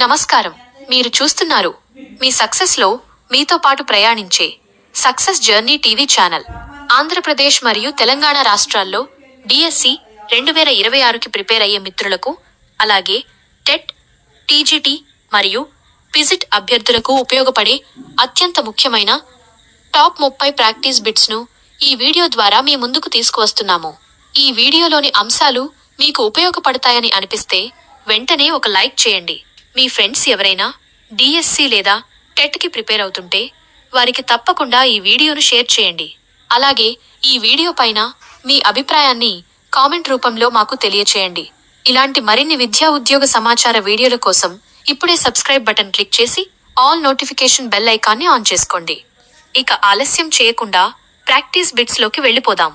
నమస్కారం. మీరు చూస్తున్నారు మీ సక్సెస్ లో మీతో పాటు ప్రయాణించే success journey TV channel. Andhra Pradesh మరియు తెలంగాణ రాష్ట్రాల్లో డిఎస్సి 2026కి ప్రిపేర్ అయ్యే మిత్రులకు, అలాగే టెట్, టీజీటీ మరియు పిజిట్ అభ్యర్థులకు ఉపయోగపడే అత్యంత ముఖ్యమైన టాప్ 30 ప్రాక్టీస్ బిట్స్ ను ఈ వీడియో ద్వారా మీ ముందుకు తీసుకువస్తున్నాము. ఈ వీడియోలోని అంశాలు మీకు ఉపయోగపడతాయని అనిపిస్తే వెంటనే ఒక లైక్ చేయండి. మీ ఫ్రెండ్స్ ఎవరైనా డిఎస్సి లేదా టెట్ కి ప్రిపేర్ అవుతుంటే వారికి తప్పకుండా ఈ వీడియోను షేర్ చేయండి. అలాగే ఈ వీడియో పైన మీ అభిప్రాయాన్ని కామెంట్ రూపంలో మాకు తెలియచేయండి. ఇలాంటి మరిన్ని విద్యా ఉద్యోగ సమాచార వీడియోల కోసం ఇప్పుడే సబ్స్క్రైబ్ బటన్ క్లిక్ చేసి ఆల్ నోటిఫికేషన్ బెల్ ఐకాన్ని ఆన్ చేసుకోండి. ఇక ఆలస్యం చేయకుండా ప్రాక్టీస్ బిట్స్ లోకి వెళ్ళిపోదాం.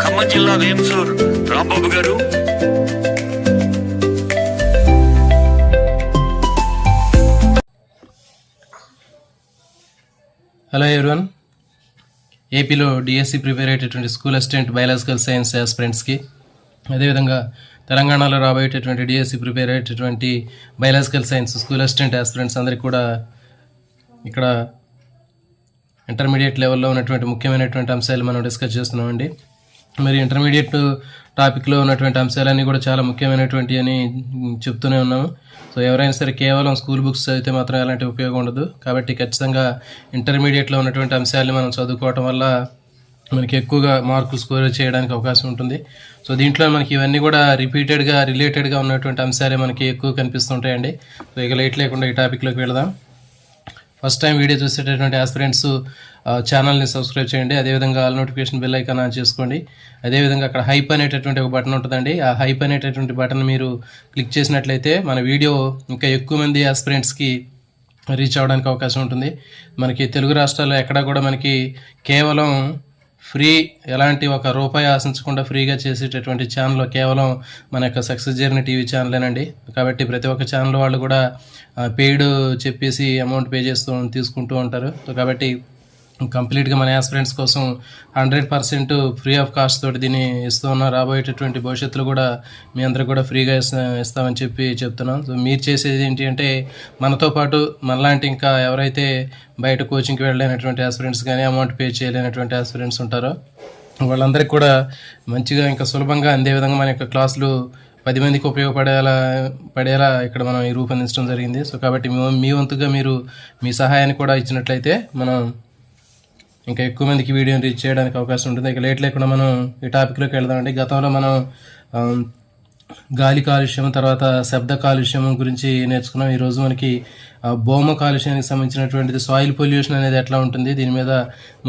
ఖమ్మం జిల్లా వేంసూర్ రాంబాబు గారు. Hello everyone. ఏపీలో డిఎస్సి ప్రిపేర్ అయ్యేటటువంటి స్కూల్ అసిస్టెంట్ బయాలజికల్ సైన్స్ ఆస్పిరెంట్స్కి, అదేవిధంగా తెలంగాణలో రాబోయేటటువంటి డిఎస్సి ప్రిపేర్ అయ్యేటటువంటి biological science school assistant aspirants అందరికీ కూడా ఇక్కడ ఇంటర్మీడియట్ లెవెల్లో ఉన్నటువంటి ముఖ్యమైనటువంటి అంశాలు మనం డిస్కస్ చేస్తున్నామండి. మరి ఇంటర్మీడియట్ టాపిక్లో ఉన్నటువంటి అంశాలన్నీ కూడా చాలా ముఖ్యమైనటువంటి అని చెప్తూనే ఉన్నాము. సో ఎవరైనా సరే కేవలం స్కూల్ బుక్స్ చదివితే మాత్రం ఎలాంటి ఉపయోగం ఉండదు. కాబట్టి ఖచ్చితంగా ఇంటర్మీడియట్లో ఉన్నటువంటి అంశాలని మనం చదువుకోవటం వల్ల మనకి ఎక్కువగా మార్కులు స్కోర్ చేయడానికి అవకాశం ఉంటుంది. సో దీంట్లో మనకి ఇవన్నీ కూడా రిలేటెడ్గా ఉన్నటువంటి అంశాలే మనకి ఎక్కువ కనిపిస్తుంటాయండి. సో ఇక లేట్ లేకుండా ఈ టాపిక్లోకి వెళదాం. ఫస్ట్ టైం వీడియో చూసేటటువంటి ఆస్పిరెంట్స్ ఛానల్ని సబ్స్క్రైబ్ చేయండి. అదేవిధంగా all notification bell icon on చేసుకోండి. అదేవిధంగా అక్కడ హైప్ అనేటటువంటి ఒక బటన్ ఉంటుందండి. ఆ హైప్ అనేటటువంటి బటన్ మీరు క్లిక్ చేసినట్లయితే మన వీడియో ఇంకా ఎక్కువ మంది ఆస్పిరెంట్స్కి రీచ్ అవ్వడానికి అవకాశం ఉంటుంది. మనకి తెలుగు రాష్ట్రాల్లో ఎక్కడా కూడా మనకి కేవలం ఫ్రీ, ఎలాంటి ఒక రూపాయి ఆశించకుండా ఫ్రీగా చేసేటటువంటి ఛానల్ కేవలం మన యొక్క సక్సెస్ జర్నీ టీవీ ఛానలేనండి. కాబట్టి ప్రతి ఒక్క ఛానల్ వాళ్ళు కూడా పెయిడ్ చెప్పేసి అమౌంట్ పే తీసుకుంటూ ఉంటారు. సో కాబట్టి కంప్లీట్గా మన ఆస్పిరెంట్స్ కోసం 100% ఫ్రీ ఆఫ్ కాస్ట్ తోటి దీన్ని ఇస్తూ ఉన్నారు. రాబోయేటటువంటి భవిష్యత్తులో కూడా మీ అందరికి కూడా ఫ్రీగా ఇస్తామని చెప్తున్నాం. సో మీరు చేసేది ఏంటి అంటే, మనతో పాటు మనలాంటి ఇంకా ఎవరైతే బయట కోచింగ్కి వెళ్ళలేనటువంటి ఆస్పిరెంట్స్ కానీ అమౌంట్ పే చేయలేనటువంటి ఆస్పిరెంట్స్ ఉంటారో వాళ్ళందరికీ కూడా మంచిగా ఇంకా సులభంగా అందే విధంగా మన యొక్క క్లాసులు 10 మందికి ఉపయోగపడేలా ఇక్కడ మనం ఈ రూపొందించడం జరిగింది. సో కాబట్టి మీ వంతుగా మీరు మీ సహాయాన్ని కూడా ఇచ్చినట్లయితే మనం ఇంకా ఎక్కువ మందికి వీడియోని రీచ్ చేయడానికి అవకాశం ఉంటుంది. ఇక లేట్ లేకుండా మనం ఈ టాపిక్లోకి వెళ్దామండి. గతంలో మనం గాలి కాలుష్యం, తర్వాత శబ్ద కాలుష్యం గురించి నేర్చుకున్నాం. ఈరోజు మనకి భౌమ కాలుష్యానికి సంబంధించినటువంటిది సాయిల్ పొల్యూషన్ అనేది ఎట్లా ఉంటుంది, దీని మీద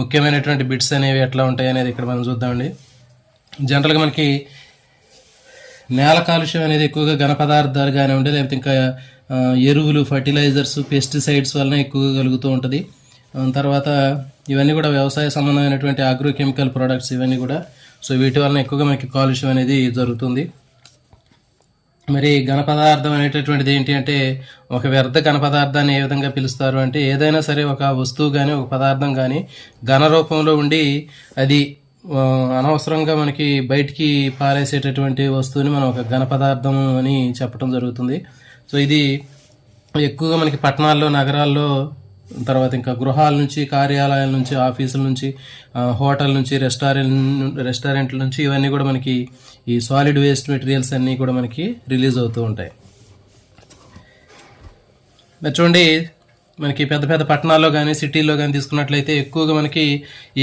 ముఖ్యమైనటువంటి బిట్స్ అనేవి ఎట్లా ఉంటాయి అనేది ఇక్కడ మనం చూద్దామండి. జనరల్గా మనకి నేల కాలుష్యం అనేది ఎక్కువగా ఘన పదార్థాలు కానివ్వండి, లేకపోతే ఇంకా ఎరువులు, ఫర్టిలైజర్స్, పెస్టిసైడ్స్ వలన ఎక్కువగా కలుగుతూ ఉంటుంది. తర్వాత ఇవన్నీ కూడా వ్యవసాయ సంబంధమైనటువంటి అగ్రోకెమికల్ ప్రొడక్ట్స్ ఇవన్నీ కూడా. సో వీటి వలన ఎక్కువగా మనకి కాలుష్యం అనేది జరుగుతుంది. మరి ఘన పదార్థం అనేటటువంటిది ఏంటి అంటే, ఒక వ్యర్థ ఘన పదార్థాన్ని ఏ విధంగా పిలుస్తారు అంటే, ఏదైనా సరే ఒక వస్తువు కానీ ఒక పదార్థం కానీ ఘన రూపంలో ఉండి అది అనవసరంగా మనకి బయటికి పారేసేటటువంటి వస్తువుని మనం ఒక ఘన పదార్థం అని చెప్పడం జరుగుతుంది. సో ఇది ఎక్కువగా మనకి పట్టణాల్లో, నగరాల్లో, తర్వాత ఇంకా గృహాల నుంచి, కార్యాలయాల నుంచి, ఆఫీసుల నుంచి, హోటల్ నుంచి, రెస్టారెంట్ల నుంచి ఇవన్నీ కూడా మనకి ఈ సాలిడ్ వేస్ట్ మెటీరియల్స్ అన్నీ కూడా మనకి రిలీజ్ అవుతూ ఉంటాయి. చూడండి, మనకి పెద్ద పెద్ద పట్టణాల్లో కానీ సిటీల్లో కానీ తీసుకున్నట్లయితే ఎక్కువగా మనకి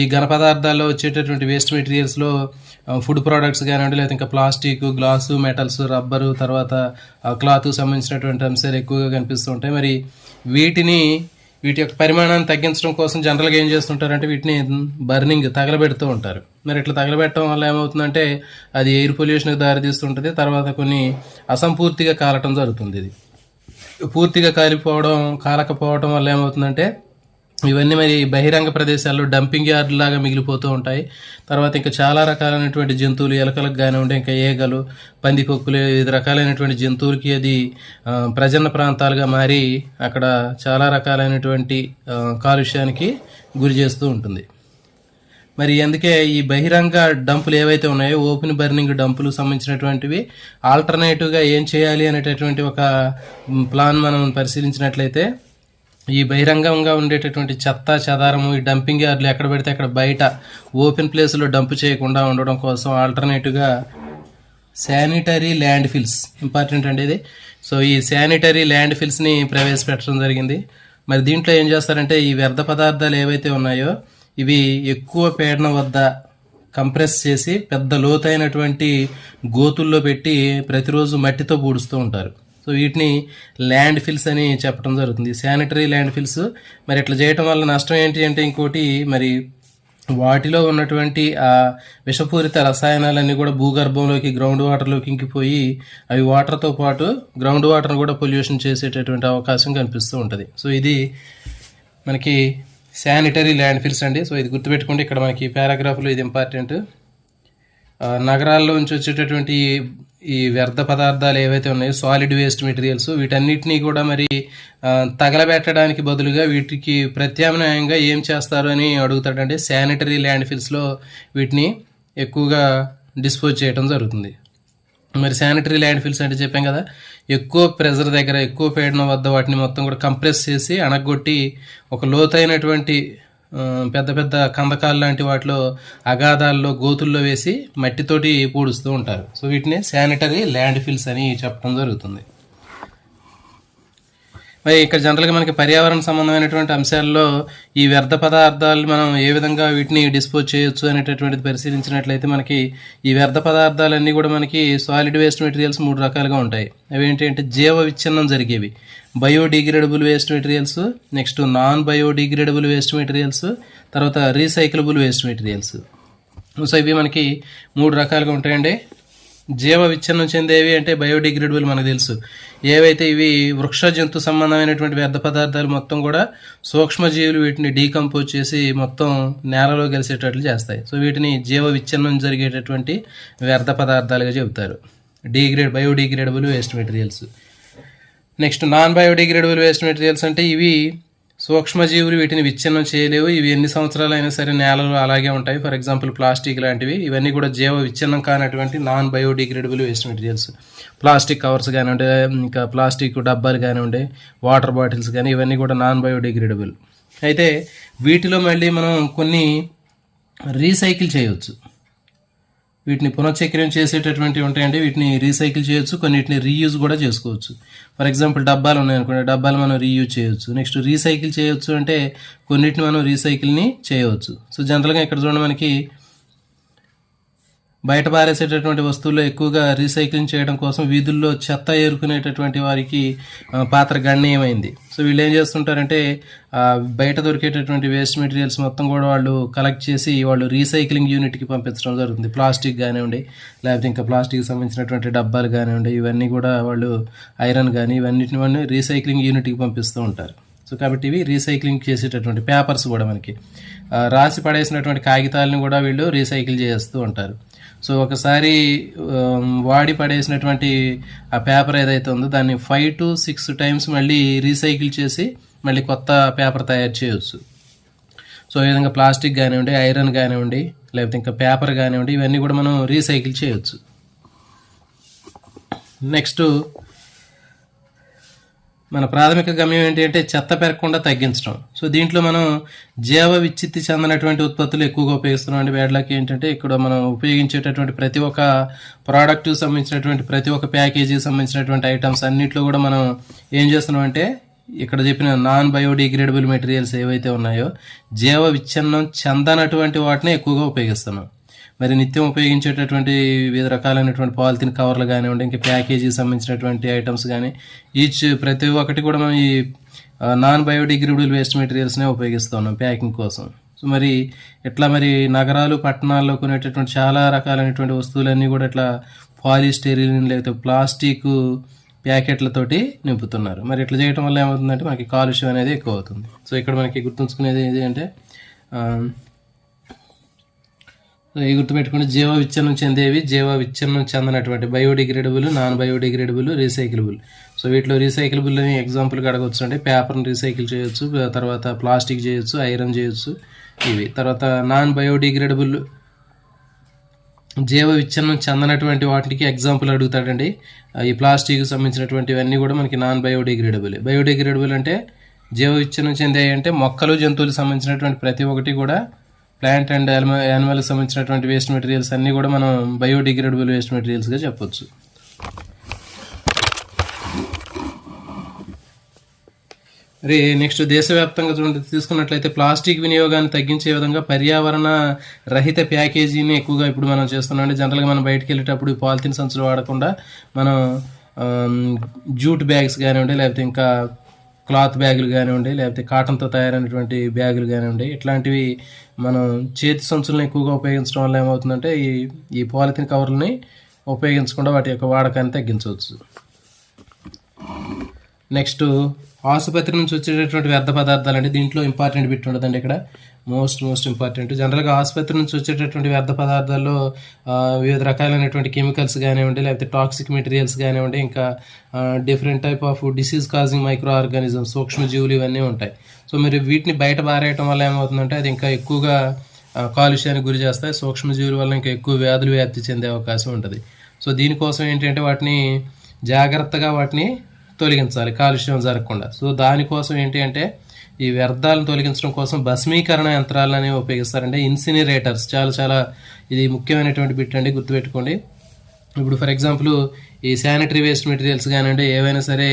ఈ ఘన పదార్థాల్లో వచ్చేటటువంటి వేస్ట్ మెటీరియల్స్లో ఫుడ్ ప్రోడక్ట్స్ కానివ్వండి, లేదా ఇంకా ప్లాస్టిక్, గ్లాసు, మెటల్స్, రబ్బరు, తర్వాత క్లాత్కు సంబంధించినటువంటి అంశాలు ఎక్కువగా కనిపిస్తూ ఉంటాయి. మరి వీటి యొక్క పరిమాణాన్ని తగ్గించడం కోసం జనరల్గా ఏం చేస్తుంటారంటే వీటిని తగలబెడుతూ ఉంటారు. మరి ఇట్లా తగలబెట్టడం వల్ల ఏమవుతుందంటే అది ఎయిర్ పొల్యూషన్కి దారితీస్తుంటుంది. తర్వాత కొన్ని అసంపూర్తిగా కాలటం జరుగుతుంది. ఇది పూర్తిగా కాలకపోవడం వల్ల ఏమవుతుందంటే ఇవన్నీ మరి బహిరంగ ప్రదేశాల్లో డంపింగ్ యార్డ్ లాగా మిగిలిపోతూ ఉంటాయి. తర్వాత ఇంకా చాలా రకాలైనటువంటి జంతువులు, ఎలకలకు కానివ్వండి, ఇంకా ఏగలు, పందికొక్కులు, వివిధ రకాలైనటువంటి జంతువులకి అది ప్రజన్న ప్రాంతాలుగా మారి అక్కడ చాలా రకాలైనటువంటి కాలుష్యానికి గురి చేస్తూ ఉంటుంది. మరి అందుకే ఈ బహిరంగ డంపులు ఏవైతే ఉన్నాయో ఓపెన్ బర్నింగ్ డంపులు సంబంధించినటువంటివి ఆల్టర్నేటివ్గా ఏం చేయాలి అనేటటువంటి ఒక ప్లాన్ మనం పరిశీలించినట్లయితే ఈ బహిరంగంగా ఉండేటటువంటి చెత్త చెదారము ఈ డంపింగ్ యార్డ్లు ఎక్కడ పెడితే అక్కడ బయట ఓపెన్ ప్లేస్లో డంప్ చేయకుండా ఉండడం కోసం ఆల్టర్నేటివ్గా శానిటరీ ల్యాండ్ ఫిల్స్ ఇంపార్టెంట్ అండి ఇది. సో ఈ శానిటరీ ల్యాండ్ ఫిల్స్ని ప్రవేశపెట్టడం జరిగింది. మరి దీంట్లో ఏం చేస్తారంటే ఈ వ్యర్థ పదార్థాలు ఏవైతే ఉన్నాయో ఇవి ఎక్కువ పీడనం వద్ద కంప్రెస్ చేసి పెద్ద లోతైనటువంటి గోతుల్లో పెట్టి ప్రతిరోజు మట్టితో పూడుస్తూ ఉంటారు. సో వీటిని ల్యాండ్ ఫిల్స్ అని చెప్పడం జరుగుతుంది, శానిటరీ ల్యాండ్ ఫిల్స్. మరి ఇట్లా చేయటం వల్ల నష్టం ఏంటి అంటే ఇంకోటి, మరి వాటిలో ఉన్నటువంటి ఆ విషపూరిత రసాయనాలన్నీ కూడా భూగర్భంలోకి గ్రౌండ్ వాటర్లోకి ఇంకిపోయి అవి వాటర్తో పాటు గ్రౌండ్ వాటర్ను కూడా పొల్యూషన్ చేసేటటువంటి అవకాశం కనిపిస్తూ ఉంటుంది. సో ఇది మనకి శానిటరీ ల్యాండ్ ఫిల్స్ అండి. సో ఇది గుర్తుపెట్టుకోండి, ఇక్కడ మనకి పారాగ్రాఫ్లో ఇది ఇంపార్టెంట్. నగరాల్లో నుంచి వచ్చేటటువంటి ఈ వ్యర్థ పదార్థాలు ఏవైతే ఉన్నాయో సాలిడ్ వేస్ట్ మెటీరియల్స్, వీటన్నిటినీ కూడా మరి తగలబెట్టడానికి బదులుగా వీటికి ప్రత్యామ్నాయంగా ఏం చేస్తారు అని అడుగుతాడంటే శానిటరీ ల్యాండ్ ఫిల్స్లో వీటిని ఎక్కువగా డిస్పోజ్ చేయడం జరుగుతుంది. మరి శానిటరీ ల్యాండ్ ఫిల్స్ అంటే చెప్పాం కదా, ఎక్కువ ప్రెజర్ దగ్గర ఎక్కువ పీడనం వద్ద వాటిని మొత్తం కూడా కంప్రెస్ చేసి అణగొట్టి ఒక లోతైనటువంటి పెద్ద పెద్ద కందకాలు లాంటి వాటిలో అగాధాల్లో గోతుల్లో వేసి మట్టితోటి పూడుస్తూ ఉంటారు. సో వీటిని శానిటరీ ల్యాండ్ ఫిల్స్ అని చెప్పడం జరుగుతుంది. మరి ఇక్కడ జనరల్గా మనకి పర్యావరణ సంబంధమైనటువంటి అంశాల్లో ఈ వ్యర్థ పదార్థాలు మనం ఏ విధంగా వీటిని డిస్పోజ్ చేయొచ్చు అనేటటువంటిది పరిశీలించినట్లయితే మనకి ఈ వ్యర్థ పదార్థాలన్నీ కూడా మనకి సాలిడ్ వేస్ట్ మెటీరియల్స్ 3 రకాలుగా ఉంటాయి. అవి ఏంటి అంటే జీవ విచ్ఛిన్నం జరిగేవి, biodegradable waste materials, next non biodegradable waste materials, తర్వాత రీసైక్లబుల్ వేస్ట్ మెటీరియల్స్. సో ఇవి మనకి 3 రకాలుగా ఉంటాయండి. జీవ విచ్ఛిన్నం చెందేవి అంటే బయోడిగ్రేడబుల్ మనకు తెలుసు, ఏవైతే ఇవి వృక్ష జంతు సంబంధమైనటువంటి వ్యర్థ పదార్థాలు మొత్తం కూడా సూక్ష్మజీవులు వీటిని డీకంపోజ్ చేసి మొత్తం నేలలో కలిసేటట్లు చేస్తాయి. సో వీటిని జీవ విచ్ఛిన్నం జరిగేటటువంటి వ్యర్థ పదార్థాలుగా చెబుతారు, biodegradable waste materials. Next non biodegradable waste materials అంటే ఇవి సూక్ష్మజీవులు వీటిని విచ్ఛిన్నం చేయలేవు, ఇవి ఎన్ని సంవత్సరాలైనా సరే నేలలో అలాగే ఉంటాయి. ఫర్ ఎగ్జాంపుల్ ప్లాస్టిక్ లాంటివి, ఇవన్నీ కూడా జీవ విచ్ఛిన్నం కానటువంటి non biodegradable waste materials. Plastic covers కానివ్వండి, ఇంకా ప్లాస్టిక్ డబ్బాలు కానివ్వండి, వాటర్ బాటిల్స్ కానీ ఇవన్నీ కూడా నాన్ బయోడిగ్రేడబుల్. అయితే వీటిలో మళ్ళీ మనం కొన్ని రీసైకిల్ చేయవచ్చు, వీటిని పునశ్చక్రం చేసేటటువంటివి ఉంటాయండి, వీటిని రీసైకిల్ చేయొచ్చు, కొన్నిటిని రీయూజ్ కూడా చేసుకోవచ్చు. ఫర్ ఎగ్జాంపుల్ డబ్బాలు ఉన్నాయనుకోండి, డబ్బాలు మనం రీయూజ్ చేయొచ్చు. నెక్స్ట్ రీసైకిల్ చేయొచ్చు అంటే కొన్నిటిని మనం రీసైకిల్ని చేయవచ్చు. సో జనరల్గా ఇక్కడ చూడండి మనకి బయట పారేసేటటువంటి వస్తువుల్లో ఎక్కువగా రీసైక్లింగ్ చేయడం కోసం వీధుల్లో చెత్త ఏరుకునేటటువంటి వారికి పాత్ర గణనీయమైంది. సో వీళ్ళు ఏం చేస్తుంటారంటే బయట దొరికేటటువంటి వేస్ట్ మెటీరియల్స్ మొత్తం కూడా వాళ్ళు కలెక్ట్ చేసి వాళ్ళు రీసైక్లింగ్ యూనిట్కి పంపించడం జరుగుతుంది. ప్లాస్టిక్ కానివ్వండి, లేకపోతే ఇంకా ప్లాస్టిక్ సంబంధించినటువంటి డబ్బాలు కానివ్వండి, ఇవన్నీ కూడా వాళ్ళు ఐరన్ కానీ ఇవన్నిటిని వాళ్ళు రీసైక్లింగ్ యూనిట్కి పంపిస్తూ ఉంటారు. సో కాబట్టి ఇవి రీసైక్లింగ్ చేసేటటువంటి పేపర్స్ కూడా మనకి రాసి పడేసినటువంటి కాగితాలను కూడా వీళ్ళు రీసైకిల్ చేస్తూ ఉంటారు. సో ఒకసారి వాడి పడేసినటువంటి ఆ పేపర్ ఏదైతే ఉందో దాన్ని 5 to 6 times మళ్ళీ రీసైకిల్ చేసి మళ్ళీ కొత్త పేపర్ తయారు చేయవచ్చు. సో ఈ విధంగా ప్లాస్టిక్ కానివ్వండి, ఐరన్ కానివ్వండి, లేకపోతే ఇంకా పేపర్ కానివ్వండి, ఇవన్నీ కూడా మనం రీసైకిల్ చేయవచ్చు. నెక్స్ట్ మన ప్రాథమిక గమ్యం ఏంటి అంటే చెత్త పెరగకుండా తగ్గించడం. సో దీంట్లో మనం జీవ విచ్ఛిత్తి చెందినటువంటి ఉత్పత్తులు ఎక్కువగా ఉపయోగిస్తున్నాం అండి. వేడలకి ఏంటంటే ఇక్కడ మనం ఉపయోగించేటటువంటి ప్రతి ఒక్క ప్రోడక్ట్కి సంబంధించినటువంటి ప్రతి ఒక్క ప్యాకేజీకి సంబంధించినటువంటి ఐటమ్స్ అన్నింటిలో కూడా మనం ఏం చేస్తున్నాం అంటే ఇక్కడ చెప్పిన నాన్ బయోడిగ్రేడబుల్ మెటీరియల్స్ ఏవైతే ఉన్నాయో జీవ విచ్ఛిన్నం చెందనటువంటి వాటిని ఎక్కువగా ఉపయోగిస్తున్నాం. మరి నిత్యం ఉపయోగించేటటువంటి వివిధ రకాలైనటువంటి పాలిథిన్ కవర్లు కానివ్వండి, ఇంకా ప్యాకేజీకి సంబంధించినటువంటి ఐటమ్స్ కానీ ప్రతి ఒక్కటి కూడా మనం ఈ నాన్ బయోడిగ్రేడబుల్ వేస్ట్ మెటీరియల్స్నే ఉపయోగిస్తున్నాం ప్యాకింగ్ కోసం. సో మరి ఇట్లా మరి నగరాలు పట్టణాల్లో కొనేటటువంటి చాలా రకాలైనటువంటి వస్తువులన్నీ కూడా ఇట్లా పాలిస్టైరీన్ లేకపోతే ప్లాస్టిక్ ప్యాకెట్లతోటి నింపుతున్నారు. మరి ఇట్లా చేయడం వల్ల ఏమవుతుందంటే మనకి కాలుష్యం అనేది ఎక్కువ అవుతుంది. సో ఇక్కడ మనకి గుర్తుంచుకునేది ఏది అంటే ఈ గుర్తుపెట్టుకుంటే జీవ విచ్ఛిన్నం చెందేవి, జీవ విచ్ఛిన్నం చెందనటువంటి biodegradable, non biodegradable, recyclable. So వీటిలో రీసైకిలబుల్ అని ఎగ్జాంపుల్గా అడగవచ్చు అంటే పేపర్ని రీసైకిల్ చేయొచ్చు, తర్వాత ప్లాస్టిక్ చేయొచ్చు, ఐరన్ చేయొచ్చు, ఇవి. తర్వాత నాన్ బయోడిగ్రేడబుల్ జీవ విచ్ఛిన్నం చెందనటువంటి వాటికి ఎగ్జాంపుల్ అడుగుతాడండి. ఈ ప్లాస్టిక్ సంబంధించినటువంటివన్నీ కూడా మనకి నాన్ బయోడిగ్రేడబుల్. బయోడిగ్రేడబుల్ అంటే జీవ విచ్ఛిన్నం చెందాయి అంటే మొక్కలు జంతువులకు సంబంధించినటువంటి ప్రతి ఒక్కటి కూడా ప్లాంట్ అండ్ యానిమల్కి సంబంధించినటువంటి వేస్ట్ మెటీరియల్స్ అన్నీ కూడా మనం బయోడిగ్రేడబుల్ వేస్ట్ మెటీరియల్స్గా చెప్పొచ్చు. మరి నెక్స్ట్ దేశవ్యాప్తంగా తీసుకున్నట్లయితే ప్లాస్టిక్ వినియోగాన్ని తగ్గించే విధంగా పర్యావరణ రహిత ప్యాకేజీని ఎక్కువగా ఇప్పుడు మనం చేస్తున్నాం. జనరల్గా మనం బయటకు వెళ్ళేటప్పుడు పాలిథిన్ సంచులు వాడకుండా మనం జూట్ బ్యాగ్స్ కానివ్వండి, లేకపోతే ఇంకా క్లాత్ బ్యాగులు కానివ్వండి, లేకపోతే కాటన్తో తయారైనటువంటి బ్యాగులు కానివ్వండి, ఇట్లాంటివి మనం చేతి సంచులను ఎక్కువగా ఉపయోగించడం వల్ల ఏమవుతుందంటే ఈ పాలిథిన్ కవర్లని ఉపయోగించకుండా వాటి యొక్క వాడకాన్ని తగ్గించవచ్చు. నెక్స్ట్ ఆసుపత్రి నుంచి వచ్చేటటువంటి వ్యర్థ పదార్థాలు అండి. దీంట్లో ఇంపార్టెంట్ బిట్ ఉండదండి ఇక్కడ, మోస్ట్ ఇంపార్టెంట్. జనరల్గా ఆసుపత్రి నుంచి వచ్చేటటువంటి వ్యర్థ పదార్థాల్లో వివిధ రకాలైనటువంటి కెమికల్స్ కానివ్వండి, లేకపోతే టాక్సిక్ మెటీరియల్స్ కానివ్వండి, ఇంకా different type of disease causing micro organisms, సూక్ష్మజీవులు ఇవన్నీ ఉంటాయి. సో మీరు వీటిని బయట పారేయటం వల్ల ఏమవుతుందంటే అది ఇంకా ఎక్కువగా కాలుష్యానికి గురి చేస్తాయి. సూక్ష్మజీవుల వల్ల ఇంకా ఎక్కువ వ్యాధులు వ్యాప్తి చెందే అవకాశం ఉంటుంది. సో దీనికోసం ఏంటంటే వాటిని జాగ్రత్తగా తొలగించాలి కాలుష్యం జరగకుండా. సో దానికోసం ఏంటి అంటే ఈ వ్యర్థాలను తొలగించడం కోసం భస్మీకరణ యంత్రాలు అనేవి ఉపయోగిస్తారంటే ఇన్సినరేటర్స్. చాలా ఇది ముఖ్యమైనటువంటి బిట్ అండి, గుర్తుపెట్టుకోండి. ఇప్పుడు ఫర్ ఎగ్జాంపుల్ ఈ శానిటరీ వేస్ట్ మెటీరియల్స్ కానివ్వండి, ఏవైనా సరే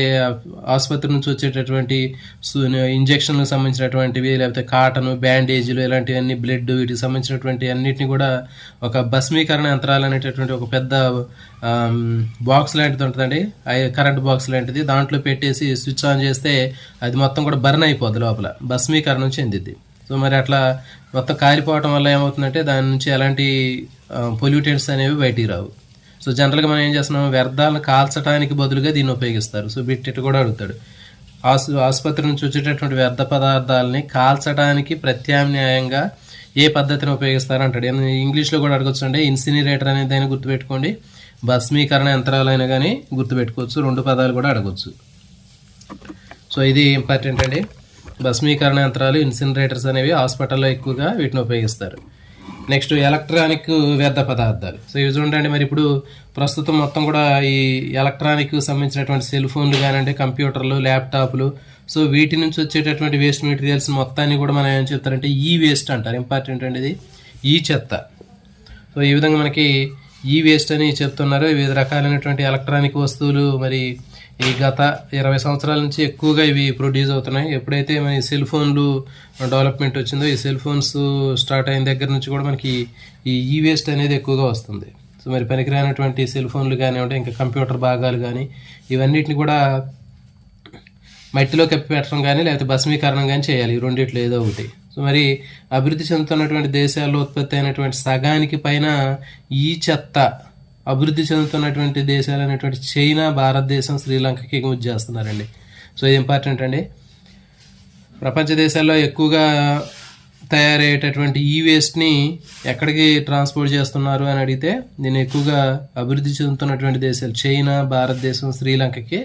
ఆసుపత్రి నుంచి వచ్చేటటువంటి ఇంజక్షన్లకు సంబంధించినటువంటివి, లేకపోతే కాటను, బ్యాండేజీలు, ఇలాంటివన్నీ బ్లడ్, వీటికి సంబంధించినటువంటి అన్నిటిని కూడా ఒక భస్మీకరణ యంత్రాలు అనేటటువంటి ఒక పెద్ద బాక్స్ లాంటిది ఉంటుందండి, కరెంట్ బాక్స్ లాంటిది. దాంట్లో పెట్టేసి స్విచ్ ఆన్ చేస్తే అది మొత్తం కూడా బర్న్ అయిపోద్ది, లోపల భస్మీకరణం చెందిద్ది. సో మరి అట్లా మొత్తం కాలిపోవటం వల్ల ఏమవుతుందంటే దాని నుంచి ఎలాంటి పొల్యూటెంట్స్ అనేవి బయటికి రావు. సో జనరల్గా మనం ఏం చేస్తున్నాం, వ్యర్థాలను కాల్చడానికి బదులుగా దీన్ని ఉపయోగిస్తారు. సో బిట్ కూడా అడుగుతాడు, ఆసుపత్రి నుంచి వచ్చేటటువంటి వ్యర్థ పదార్థాలని కాల్చడానికి ప్రత్యామ్నాయంగా ఏ పద్ధతిని ఉపయోగిస్తారు అంటాడు. ఇంగ్లీష్లో కూడా అడగొచ్చు అండి. ఇన్సినరేటర్ అనేది అయినా గుర్తుపెట్టుకోండి, భస్మీకరణ యంత్రాలైనా కానీ గుర్తుపెట్టుకోవచ్చు, 2 పదాలు కూడా అడగొచ్చు. సో ఇది ఇంపార్టెంట్ అండి. భస్మీకరణ యంత్రాలు, ఇన్సినరేటర్స్ అనేవి హాస్పిటల్లో ఎక్కువగా వీటిని ఉపయోగిస్తారు. నెక్స్ట్ ఎలక్ట్రానిక్ వ్యర్థ పదార్థాలు. సో ఇవి చూడండి, మరి ఇప్పుడు ప్రస్తుతం మొత్తం కూడా ఈ ఎలక్ట్రానిక్ సంబంధించినటువంటి సెల్ ఫోన్లు కానివ్వండి, కంప్యూటర్లు, ల్యాప్టాప్లు, సో వీటి నుంచి వచ్చేటటువంటి వేస్ట్ మెటీరియల్స్ మొత్తాన్ని కూడా మనం ఏం చెప్తారంటే ఈ వేస్ట్ అంటారు. ఇంపార్టెంట్ అండి ఇది, ఈ చెత్త. సో ఈ విధంగా మనకి ఈ వేస్ట్ అని చెప్తున్నారు. వివిధ రకాలైనటువంటి ఎలక్ట్రానిక్ వస్తువులు మరి ఈ గత 20 సంవత్సరాల నుంచి ఎక్కువగా ఇవి ప్రొడ్యూస్ అవుతున్నాయి. ఎప్పుడైతే మన సెల్ ఫోన్లు డెవలప్మెంట్ వచ్చిందో, ఈ సెల్ ఫోన్స్ స్టార్ట్ అయిన దగ్గర నుంచి కూడా మనకి ఈ వేస్ట్ అనేది ఎక్కువగా వస్తుంది. సో మరి పనికిరానటువంటి సెల్ ఫోన్లు కానివ్వండి, ఇంకా కంప్యూటర్ భాగాలు కానీ, ఇవన్నిటిని కూడా మట్టిలో కప్పి పెట్టడం కానీ లేకపోతే భస్మీకరణం కానీ చేయాలి. ఈ రెండిట్లో ఏదో ఒకటి. సో మరి అభివృద్ధి చెందుతున్నటువంటి దేశాల్లో ఉత్పత్తి అయినటువంటి సగానికి పైన ఈ చెత్త అభివృద్ధి చెందుతున్నటువంటి దేశాలు అనేటువంటి చైనా, భారతదేశం, శ్రీలంకకి ఎగుమతి చేస్తున్నారండి. సో ఇది ఇంపార్టెంట్ అండి. ప్రపంచ దేశాల్లో ఎక్కువగా తయారయ్యేటటువంటి ఈ వేస్ట్ని ఎక్కడికి ట్రాన్స్పోర్ట్ చేస్తున్నారు అని అడిగితే దీన్ని ఎక్కువగా అభివృద్ధి చెందుతున్నటువంటి దేశాలు చైనా, భారతదేశం, శ్రీలంకకి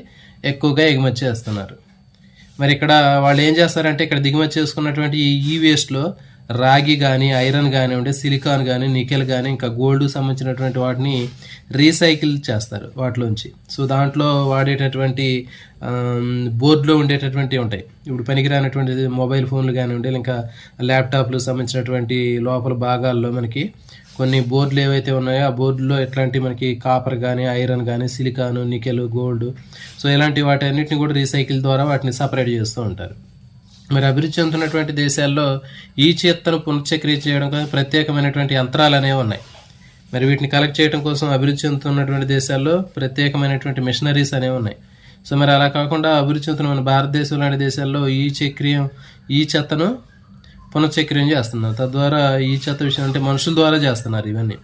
ఎక్కువగా ఎగుమతి చేస్తున్నారు. మరి ఇక్కడ వాళ్ళు ఏం చేస్తారంటే ఇక్కడ దిగుమతి చేసుకున్నటువంటి ఈ వేస్ట్లో రాగి కానీ, ఐరన్ కానివ్వండి, సిలికాన్ కానీ, నికెల్ కానీ, ఇంకా గోల్డ్ సంబంధించినటువంటి వాటిని రీసైకిల్ చేస్తారు వాటిలోంచి. సో దాంట్లో వాడేటటువంటి బోర్డులో ఉండేటటువంటి ఉంటాయి. ఇప్పుడు పనికిరానటువంటి మొబైల్ ఫోన్లు కానివ్వండి, ఇంకా ల్యాప్టాప్లు సంబంధించినటువంటి లోపల భాగాల్లో మనకి కొన్ని బోర్డులు ఏవైతే ఉన్నాయో ఆ బోర్డులో ఎట్లాంటి మనకి కాపర్ కానీ, ఐరన్ కానీ, సిలికాను, నికెల్, గోల్డ్, సో ఇలాంటి వాటి అన్నిటిని కూడా రీసైకిల్ ద్వారా వాటిని సపరేట్ చేస్తూ ఉంటారు. మరి అభివృద్ధి చెందుతున్నటువంటి దేశాల్లో ఈ చెత్తను పునశ్చక్రియ చేయడం కోసం ప్రత్యేకమైనటువంటి యంత్రాలు అనేవి ఉన్నాయి. మరి వీటిని కలెక్ట్ చేయడం కోసం అభివృద్ధి చెందుతున్నటువంటి దేశాల్లో ప్రత్యేకమైనటువంటి మిషనరీస్ అనేవి ఉన్నాయి. సో మరి అలా కాకుండా అభివృద్ధి చెందుతున్న మన భారతదేశం లాంటి దేశాల్లో ఈ చెత్తను పునశ్చక్రియం చేస్తున్నారు. తద్వారా ఈ చెత్త విషయం అంటే మనుషుల ద్వారా చేస్తున్నారు ఇవన్నీ.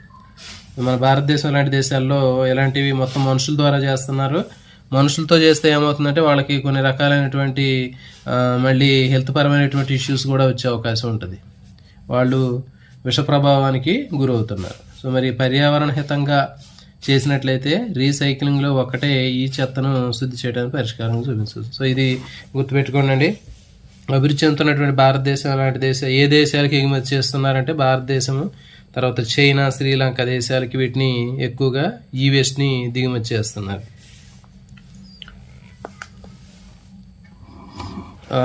మన భారతదేశం లాంటి దేశాల్లో ఎలాంటివి మొత్తం మనుషుల ద్వారా చేస్తున్నారు. మనుషులతో చేస్తే ఏమవుతుందంటే వాళ్ళకి కొన్ని రకాలైనటువంటి మళ్ళీ హెల్త్ పరమైనటువంటి ఇష్యూస్ కూడా వచ్చే అవకాశం ఉంటుంది. వాళ్ళు విష ప్రభావానికి గురవుతున్నారు. సో మరి పర్యావరణ హితంగా చేసినట్లయితే రీసైక్లింగ్లో ఒక్కటే ఈ చెత్తను శుద్ధి చేయడానికి పరిష్కారం చూపించవచ్చు. సో ఇది గుర్తుపెట్టుకోండి. అభివృద్ధి చెందుతున్నటువంటి భారతదేశం లాంటి ఏ దేశాలకి ఎగుమతి చేస్తున్నారంటే భారతదేశము, తర్వాత చైనా, శ్రీలంక దేశాలకి వీటిని ఎక్కువగా ఈ వేస్ట్ని దిగుమతి చేస్తున్నారు.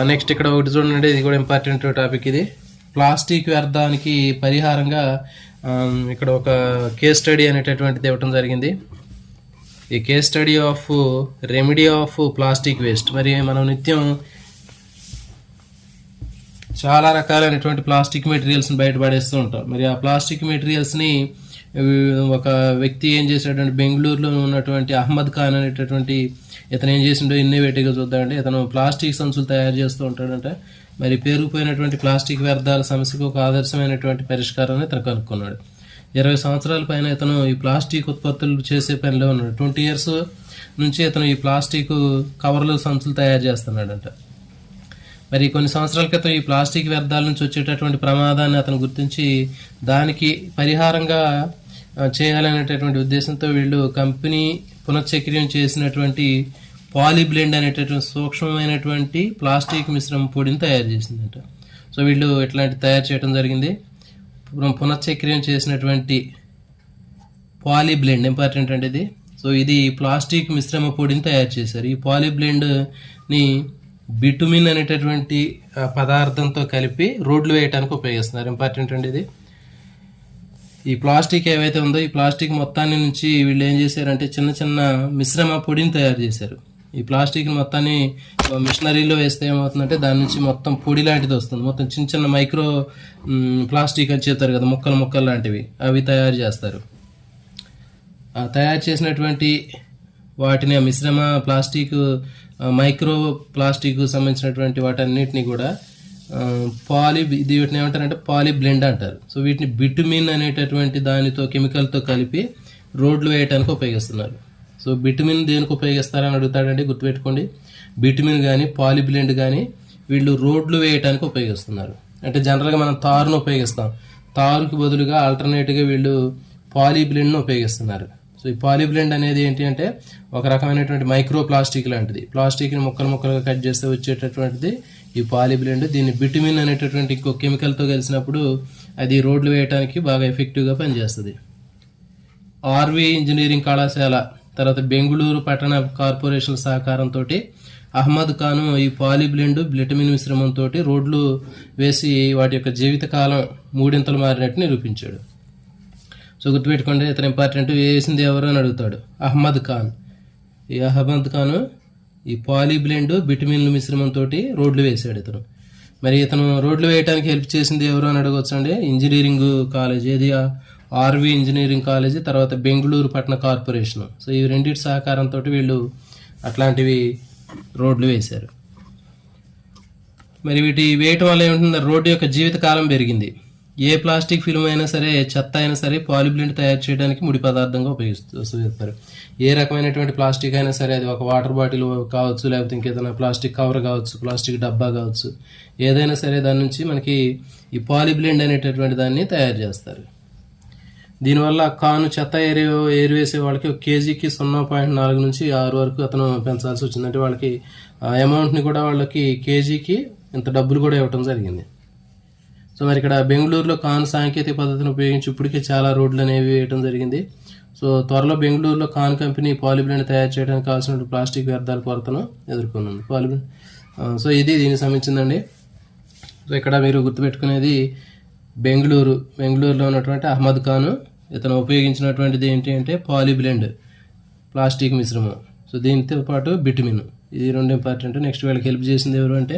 నెక్స్ట్ ఇక్కడ ఒకటి చూడండి, ఇది కూడా ఇంపార్టెంట్ టాపిక్. ఇది ప్లాస్టిక్ వ్యర్థానికి పరిహారంగా ఇక్కడ ఒక కేస్ స్టడీ అనేటటువంటిది ఇవ్వటం జరిగింది. ఈ case study of remedy of plastic waste. మరి మనం నిత్యం చాలా రకాలైనటువంటి ప్లాస్టిక్ మెటీరియల్స్ని బయటపడేస్తూ ఉంటాం. మరి ఆ ప్లాస్టిక్ మెటీరియల్స్ని ఒక వ్యక్తి ఏం చేశాడంటే, బెంగళూరులో ఉన్నటువంటి అహ్మద్ ఖాన్ అనేటటువంటి ఇతను ఏం చేసిండో ఇన్నోవేటివ్గా చూద్దామంటే, ఇతను ప్లాస్టిక్ సంచులు తయారు చేస్తూ ఉంటాడంట. మరి పేరుకుపోయినటువంటి ప్లాస్టిక్ వ్యర్థాల సమస్యకు ఒక ఆదర్శమైనటువంటి పరిష్కారాన్ని ఇతను కనుక్కున్నాడు. 20 సంవత్సరాల పైన ఇతను ఈ ప్లాస్టిక్ ఉత్పత్తులు చేసే పనిలో ఉన్నాడు. 20 years నుంచి ఇతను ఈ ప్లాస్టిక్ కవర్లు, సంచులు తయారు చేస్తున్నాడంట. మరి కొన్ని సంవత్సరాల క్రితం ఈ ప్లాస్టిక్ వ్యర్థాల నుంచి వచ్చేటటువంటి ప్రమాదాన్ని అతను గుర్తించి దానికి పరిహారంగా చేయాలనేటటువంటి ఉద్దేశంతో వీళ్ళు కంపెనీ పునశ్చక్రం చేసినటువంటి పాలీబ్లెండ్ అనేటటువంటి సూక్ష్మమైనటువంటి ప్లాస్టిక్ మిశ్రమ పొడిని తయారు చేసిందంట. సో వీళ్ళు ఇట్లాంటి తయారు చేయడం జరిగింది. పునశ్చక్రం చేసినటువంటి పాలీబ్లెండ్ ఇంపార్టెంట్ అంటే ఇది. సో ఇది ప్లాస్టిక్ మిశ్రమ పొడిని తయారు చేశారు. ఈ పాలీబ్లెండ్ని బిటుమిన్ అనేటటువంటి పదార్థంతో కలిపి రోడ్లు వేయడానికి ఉపయోగిస్తున్నారు. ఇంపార్టెంట్ అండి ఇది. ఈ ప్లాస్టిక్ ఏవైతే ఉందో ఈ ప్లాస్టిక్ మొత్తాన్ని నుంచి వీళ్ళు ఏం చేశారంటే చిన్న చిన్న మిశ్రమ పొడిని తయారు చేశారు. ఈ ప్లాస్టిక్ మొత్తాన్ని మిషనరీలో వేస్తే ఏమవుతుందంటే దాని నుంచి మొత్తం పొడి లాంటిది వస్తుంది. మొత్తం చిన్న చిన్న మైక్రో ప్లాస్టిక్ అని చెప్తారు కదా, ముక్కలు ముక్కలు లాంటివి, అవి తయారు చేస్తారు. ఆ తయారు చేసినటువంటి వాటిని ఆ మిశ్రమ ప్లాస్టిక్, మైక్రో ప్లాస్టిక్ సంబంధించినటువంటి వాటన్నిటిని కూడా వీటిని ఏమంటారంటే పాలీబ్లెండ్ అంటారు. సో వీటిని బిటుమిన్ అనేటటువంటి దానితో కెమికల్తో కలిపి రోడ్లు వేయడానికి ఉపయోగిస్తున్నారు. సో బిటుమిన్ దేనికి ఉపయోగిస్తారని అడుగుతాడండి, గుర్తుపెట్టుకోండి. బిటుమిన్ కానీ పాలీబ్లెండ్ కానీ వీళ్ళు రోడ్లు వేయడానికి ఉపయోగిస్తున్నారు. అంటే జనరల్గా మనం తారును ఉపయోగిస్తాం, తారుకి బదులుగా ఆల్టర్నేట్గా వీళ్ళు పాలీబ్లెండ్ను ఉపయోగిస్తున్నారు. సో ఈ పాలీబ్లెండ్ అనేది ఏంటి అంటే ఒక రకమైనటువంటి మైక్రో ప్లాస్టిక్ లాంటిది. ప్లాస్టిక్ని ముక్కలు ముక్కలుగా కట్ చేస్తే వచ్చేటటువంటిది ఈ పాలీబ్లెండ్. దీన్ని బిటుమిన్ అనేటటువంటి ఇంకో కెమికల్తో కలిసినప్పుడు అది రోడ్లు వేయడానికి బాగా ఎఫెక్టివ్గా పనిచేస్తుంది. ఆర్వి ఇంజనీరింగ్ కళాశాల, తర్వాత బెంగళూరు పట్టణ కార్పొరేషన్ సహకారంతో అహ్మద్ ఖాన్ ఈ పాలీబ్లెండ్, బిటుమిన్ మిశ్రమంతో రోడ్లు వేసి వాటి యొక్క జీవితకాలం 3 మారినట్టు నిరూపించాడు. సో గుర్తుపెట్టుకోండి, ఇతను ఇంపార్టెంట్. వేసింది ఎవరు అని అడుగుతాడు, అహ్మద్ ఖాన్. ఈ అహ్మద్ ఖాన్ ఈ పాలీబ్లెండ్, బిటుమిన్ మిశ్రమంతో రోడ్లు వేశాడు ఇతను. మరి ఇతను రోడ్లు వేయడానికి హెల్ప్ చేసింది ఎవరు అని అడగవచ్చు అండి. ఇంజనీరింగ్ కాలేజ్, ఏది ఆర్వి ఇంజనీరింగ్ కాలేజ్, తర్వాత బెంగళూరు పట్టణ కార్పొరేషన్. సో ఈ రెండింటి సహకారంతో వీళ్ళు అట్లాంటివి రోడ్లు వేశారు. మరి వీటి వేయటం వల్ల ఏమిటంటే రోడ్డు యొక్క జీవితకాలం పెరిగింది. ఏ ప్లాస్టిక్ ఫిల్మ్ అయినా సరే, చెత్త అయినా సరే పాలీబ్లెండ్ తయారు చేయడానికి ముడి పదార్థంగా ఉపయోగిస్తారు. ఏ రకమైనటువంటి ప్లాస్టిక్ అయినా సరే, అది ఒక వాటర్ బాటిల్ కావచ్చు, లేకపోతే ఇంకేదైనా ప్లాస్టిక్ కవర్ కావచ్చు, ప్లాస్టిక్ డబ్బా కావచ్చు, ఏదైనా సరే దాని నుంచి మనకి ఈ పాలీబ్లెండ్ అనేటటువంటి దాన్ని తయారు చేస్తారు. దీనివల్ల ఖాన్ చెత్త ఏరివేసే వాళ్ళకి ఒక కేజీకి 0.4 నుంచి 6 వరకు అతను పెంచాల్సి వచ్చింది. అంటే వాళ్ళకి ఆ అమౌంట్ని కూడా వాళ్ళకి కేజీకి ఇంత డబ్బులు కూడా ఇవ్వటం జరిగింది. సో మరి ఇక్కడ బెంగళూరులో ఖాన్ సాంకేతిక పద్ధతిని ఉపయోగించి ఇప్పటికే చాలా రోడ్లు అనేవి వేయడం జరిగింది. సో త్వరలో బెంగళూరులో ఖాన్ కంపెనీ పాలీబ్లెండ్ తయారు చేయడానికి కావాల్సిన ప్లాస్టిక్ వ్యర్థాల కొరతను ఎదుర్కొంది. పాలీబ్లెండ్. సో ఇది దీనికి సంబంధించిందండి. సో ఇక్కడ మీరు గుర్తుపెట్టుకునేది బెంగళూరులో ఉన్నటువంటి అహ్మద్ ఖాన్, ఇతను ఉపయోగించినటువంటిది ఏంటి అంటే పాలీబ్లెండ్, ప్లాస్టిక్ మిశ్రమం. సో దీంతో పాటు బిటుమిన్, ఇది 2 ఇంపార్టెంట్. నెక్స్ట్ వీళ్ళకి హెల్ప్ చేసింది ఎవరు అంటే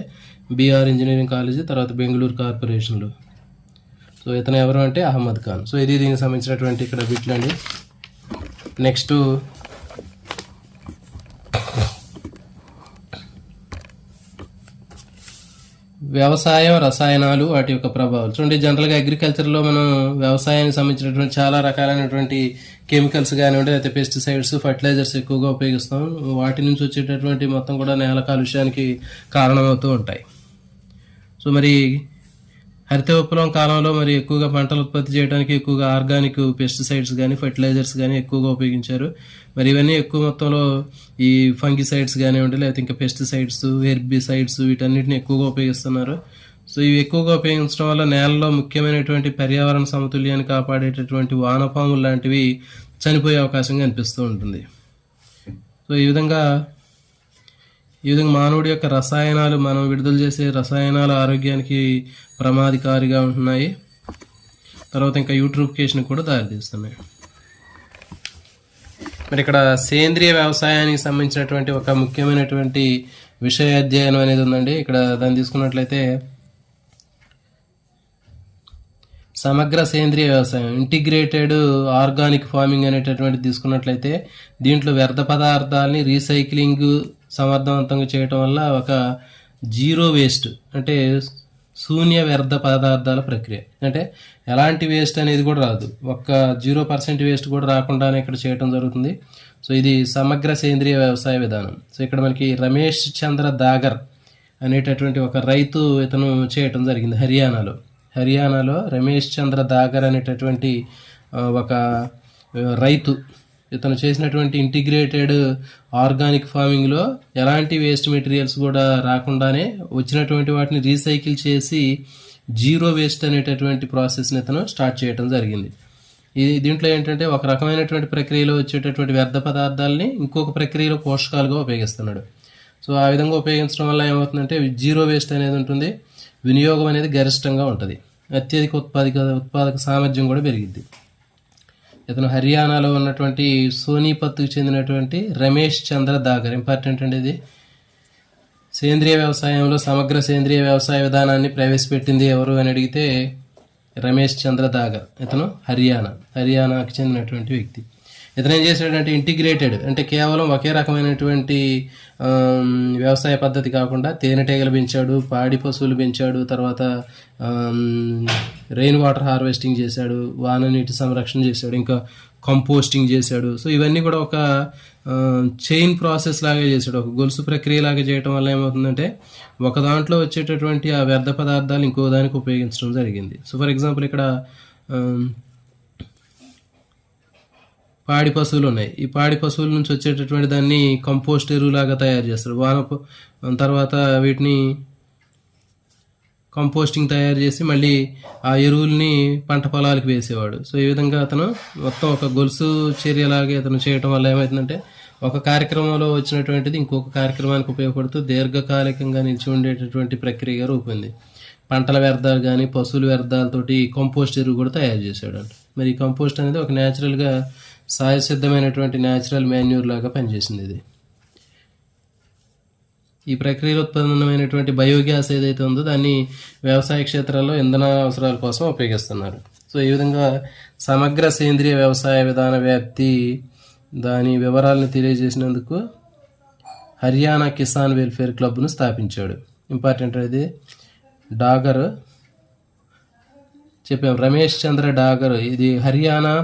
బీఆర్ ఇంజనీరింగ్ కాలేజ్, తర్వాత బెంగళూరు కార్పొరేషన్లు. సో ఇతను ఎవరు అంటే అహ్మద్ ఖాన్. సో ఇది దీనికి సంబంధించినటువంటి ఇక్కడ బిట్లు అండి. నెక్స్ట్ వ్యవసాయం, రసాయనాలు, వాటి యొక్క ప్రభావాలు. చూడండి, జనరల్గా అగ్రికల్చర్లో మనం వ్యవసాయానికి సంబంధించినటువంటి చాలా రకాలైనటువంటి కెమికల్స్ కానివ్వండి, అయితే పెస్టిసైడ్స్, ఫర్టిలైజర్స్ ఎక్కువగా ఉపయోగిస్తాం. వాటి నుంచి వచ్చేటటువంటి మొత్తం కూడా నేల కాలుష్యానికి కారణమవుతూ ఉంటాయి. సో మరి హరిత విప్లవం కాలంలో మరి ఎక్కువగా పంటలు ఉత్పత్తి చేయడానికి ఎక్కువగా ఆర్గానిక్ పెస్టిసైడ్స్ కానీ ఫర్టిలైజర్స్ కానీ ఎక్కువగా ఉపయోగించారు. మరి ఇవన్నీ ఎక్కువ మొత్తంలో ఈ ఫంగిసైడ్స్ కానివ్వండి, లేకపోతే ఇంకా పెస్టిసైడ్స్, హెర్బిసైడ్స్ వీటన్నిటిని ఎక్కువగా ఉపయోగిస్తున్నారు. సో ఇవి ఎక్కువగా ఉపయోగించడం వల్ల నేలలో ముఖ్యమైనటువంటి పర్యావరణ సమతుల్యాన్ని కాపాడేటటువంటి వానపాములు లాంటివి చనిపోయే అవకాశం కనిపిస్తూ ఉంటుంది. సో ఈ విధంగా మానవుడి యొక్క రసాయనాలు, మనం విడుదల చేసే రసాయనాలు ఆరోగ్యానికి ప్రమాదకారిగా ఉంటున్నాయి. తర్వాత ఇంకా యూట్రూఫికేషన్ కూడా దారితీస్తున్నాయి. మరి ఇక్కడ సేంద్రియ వ్యవసాయానికి సంబంధించినటువంటి ఒక ముఖ్యమైనటువంటి విషయ అధ్యయనం అనేది ఉందండి. ఇక్కడ దాన్ని తీసుకున్నట్లయితే సమగ్ర సేంద్రియ వ్యవసాయం, ఇంటిగ్రేటెడ్ ఆర్గానిక్ ఫార్మింగ్ అనేటటువంటి తీసుకున్నట్లయితే దీంట్లో వ్యర్థ పదార్థాలని రీసైక్లింగ్ సమర్థవంతంగా చేయటం వల్ల ఒక జీరో వేస్ట్, అంటే శూన్య వ్యర్థ పదార్థాల ప్రక్రియ, అంటే ఎలాంటి వేస్ట్ అనేది కూడా రాదు, ఒక్క 0% వేస్ట్ కూడా రాకుండానే ఇక్కడ చేయటం జరుగుతుంది. సో ఇది సమగ్ర సేంద్రియ వ్యవసాయ విధానం. సో ఇక్కడ మనకి రమేష్ చంద్ర దాగర్ అనేటటువంటి ఒక రైతు ఇతను చేయటం జరిగింది హర్యానాలో రమేష్ చంద్ర దాగర్ అనేటటువంటి ఒక రైతు ఇతను చేసినటువంటి ఇంటిగ్రేటెడ్ ఆర్గానిక్ ఫార్మింగ్లో ఎలాంటి వేస్ట్ మెటీరియల్స్ కూడా రాకుండానే వచ్చినటువంటి వాటిని రీసైకిల్ చేసి జీరో వేస్ట్ అనేటటువంటి ప్రాసెస్ని ఇతను స్టార్ట్ చేయడం జరిగింది. దీంట్లో ఏంటంటే ఒక రకమైనటువంటి ప్రక్రియలో వచ్చేటటువంటి వ్యర్థ పదార్థాలని ఇంకొక ప్రక్రియలో పోషకాలుగా ఉపయోగిస్తున్నాడు. సో ఆ విధంగా ఉపయోగించడం వల్ల ఏమవుతుందంటే జీరో వేస్ట్ అనేది ఉంటుంది, వినియోగం అనేది గరిష్టంగా ఉంటుంది, అత్యధిక ఉత్పాదక సామర్థ్యం కూడా పెరిగిద్ది. ఇతను హర్యానాలో ఉన్నటువంటి సోనీపత్కు చెందినటువంటి రమేష్ చంద్ర దాగర్. ఇంపార్టెంట్ అండి ఇది. సేంద్రియ వ్యవసాయంలో సమగ్ర సేంద్రియ వ్యవసాయ విధానాన్ని ప్రవేశపెట్టింది ఎవరు అని అడిగితే రమేష్ చంద్ర దాగర్. ఇతను హర్యానాకి చెందినటువంటి వ్యక్తి. ఇతను ఏం చేశాడంటే ఇంటిగ్రేటెడ్, అంటే కేవలం ఒకే రకమైనటువంటి వ్యవసాయ పద్ధతి కాకుండా తేనెటీగలు పెంచాడు, పాడి పశువులు పెంచాడు, తర్వాత రెయిన్ వాటర్ హార్వెస్టింగ్ చేశాడు, వాన నీటి సంరక్షణ చేశాడు, ఇంకా కంపోస్టింగ్ చేశాడు. సో ఇవన్నీ కూడా ఒక చైన్ ప్రాసెస్ లాగా చేశాడు, ఒక గొలుసు ప్రక్రియ లాగా చేయడం వల్ల ఏమవుతుందంటే ఒక దాంట్లో వచ్చేటటువంటి ఆ వ్యర్థ పదార్థాలు ఇంకో దానికి ఉపయోగించడం జరిగింది. సో ఫర్ ఎగ్జాంపుల్ ఇక్కడ పాడి పశువులు ఉన్నాయి. ఈ పాడి పశువుల నుంచి వచ్చేటటువంటి దాన్ని కంపోస్ట్ ఎరువులాగా తయారు చేస్తారు. తర్వాత వీటిని కంపోస్టింగ్ తయారు చేసి మళ్ళీ ఆ ఎరువుల్ని పంట పొలాలకు వేసేవాడు. సో ఈ విధంగా అతను మొత్తం ఒక గొలుసు చర్యలాగా అతను చేయటం వల్ల ఏమవుతుందంటే ఒక కార్యక్రమంలో వచ్చినటువంటిది ఇంకొక కార్యక్రమానికి ఉపయోగపడుతూ దీర్ఘకాలికంగా నిలిచి ఉండేటటువంటి ప్రక్రియగా రూపొంది. పంటల వ్యర్థాలు కానీ పశువుల వ్యర్థాలతోటి కంపోస్ట్ ఎరువు కూడా తయారు చేశాడు అంట. మరి ఈ కంపోస్ట్ అనేది ఒక న్యాచురల్గా సహజసిద్ధమైనటువంటి న్యాచురల్ మాన్యూర్ లాగా పనిచేసింది ఇది. ఈ ప్రక్రియలో ఉత్పన్నమైనటువంటి బయోగ్యాస్ ఏదైతే ఉందో దాన్ని వ్యవసాయ క్షేత్రాల్లో ఇంధన అవసరాల కోసం ఉపయోగిస్తున్నారు. సో ఈ విధంగా సమగ్ర సేంద్రియ వ్యవసాయ విధాన వ్యాప్తి దాని వివరాలను తెలియజేసినందుకు హర్యానా కిసాన్ వెల్ఫేర్ క్లబ్ను స్థాపించాడు. ఇంపార్టెంట్ అది. డాగర్ చెప్పాం, రమేష్ చంద్ర డాగర్. ఇది హర్యానా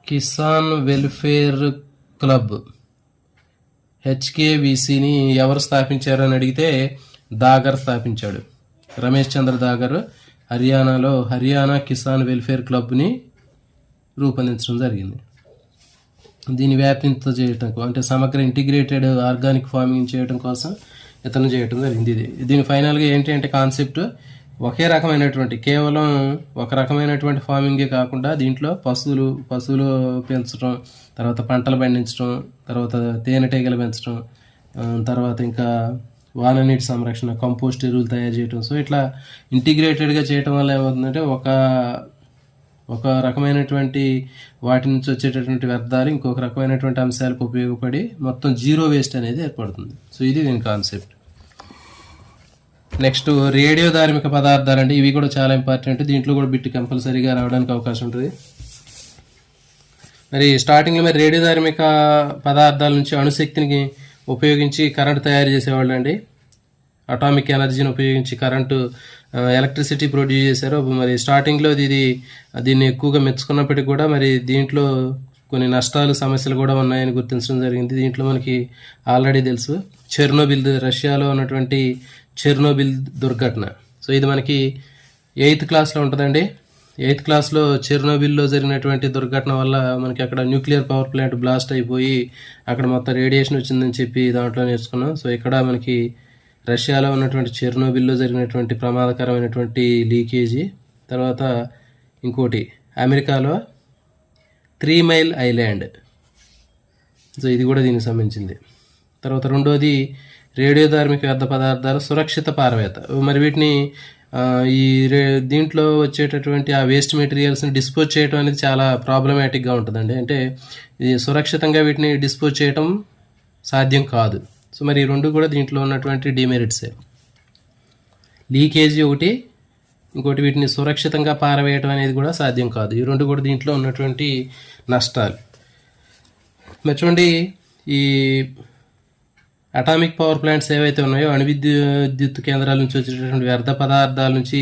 కిసాన్ వెల్ఫేర్ క్లబ్ HKVCని ఎవరు స్థాపించారు అని అడిగితే దాగర్ స్థాపించాడు. రమేష్ చంద్ర దాగర్ హర్యానాలో హర్యానా కిసాన్ వెల్ఫేర్ క్లబ్ని రూపొందించడం జరిగింది. దీన్ని వ్యాపింత చేయటం, అంటే సమగ్ర ఇంటిగ్రేటెడ్ ఆర్గానిక్ ఫార్మింగ్ చేయడం కోసం ఇతను చేయటం జరిగింది. దీని ఫైనల్గా ఏంటి అంటే కాన్సెప్ట్ ఒకే రకమైనటువంటి, కేవలం ఒక రకమైనటువంటి ఫార్మింగే కాకుండా దీంట్లో పశువులు పెంచడం, తర్వాత పంటలు పండించడం, తర్వాత తేనెటీగలు పెంచడం, తర్వాత ఇంకా వాన నీటి సంరక్షణ, కంపోస్ట్ ఎరువులు తయారు చేయడం. సో ఇట్లా ఇంటిగ్రేటెడ్గా చేయటం వల్ల ఏమవుతుందంటే ఒక రకమైనటువంటి వాటి నుంచి వచ్చేటటువంటి వ్యర్థాలు ఇంకొక రకమైనటువంటి అంశాలకు ఉపయోగపడి మొత్తం జీరో వేస్ట్ అనేది ఏర్పడుతుంది. సో ఇది దీని కాన్సెప్ట్. నెక్స్ట్ రేడియో ధార్మిక పదార్థాలు అంటే ఇవి కూడా చాలా ఇంపార్టెంట్. దీంట్లో కూడా బిట్ కంపల్సరీగా రావడానికి అవకాశం ఉంటుంది. మరి స్టార్టింగ్లో మరి రేడియో ధార్మిక పదార్థాల నుంచి అణుశక్తిని ఉపయోగించి కరెంట్ తయారు చేసేవాళ్ళు అండి. అటామిక్ ఎనర్జీని ఉపయోగించి ఎలక్ట్రిసిటీ ప్రొడ్యూస్ చేశారు. మరి స్టార్టింగ్లో దీన్ని ఎక్కువగా మెచ్చుకున్నప్పటికీ కూడా మరి దీంట్లో కొన్ని నష్టాలు, సమస్యలు కూడా ఉన్నాయని గుర్తించడం జరిగింది. దీంట్లో మనకి ఆల్రెడీ తెలుసు చెర్నోబిల్, రష్యాలో ఉన్నటువంటి చెర్నోబిల్ దుర్ఘటన. సో ఇది మనకి 8th క్లాస్లో ఉంటుందండి. 8th క్లాస్లో చెర్నోబిల్లో జరిగినటువంటి దుర్ఘటన వల్ల మనకి అక్కడ న్యూక్లియర్ పవర్ ప్లాంట్ బ్లాస్ట్ అయిపోయి అక్కడ మొత్తం రేడియేషన్ వచ్చిందని చెప్పి దాంట్లో నేర్చుకున్నాం. సో ఇక్కడ మనకి రష్యాలో ఉన్నటువంటి చెర్నోబిల్లో జరిగినటువంటి ప్రమాదకరమైనటువంటి లీకేజీ, తర్వాత ఇంకోటి అమెరికాలో 3 మైల్ ఐలాండ్, సో ఇది కూడా దీనికి సంబంధించింది. తర్వాత రెండోది రేడియోధార్మిక వ్యర్థ పదార్థాల సురక్షిత పారవేత. మరి వీటిని దీంట్లో వచ్చేటటువంటి ఆ వేస్ట్ మెటీరియల్స్ని డిస్పోజ్ చేయడం అనేది చాలా ప్రాబ్లమాటిక్గా ఉంటుందండి. అంటే ఇది సురక్షితంగా వీటిని డిస్పోజ్ చేయడం సాధ్యం కాదు. సో మరి ఈ రెండు కూడా దీంట్లో ఉన్నటువంటి డిమెరిట్సే. లీకేజీ ఒకటి, ఇంకోటి వీటిని సురక్షితంగా పారవేయటం అనేది కూడా సాధ్యం కాదు. ఈ రెండు కూడా దీంట్లో ఉన్నటువంటి నష్టాలు. మరి చూడండి, ఈ అటామిక్ పవర్ ప్లాంట్స్ ఏవైతే ఉన్నాయో విద్యుత్ కేంద్రాల నుంచి వచ్చేటటువంటి వ్యర్థ పదార్థాల నుంచి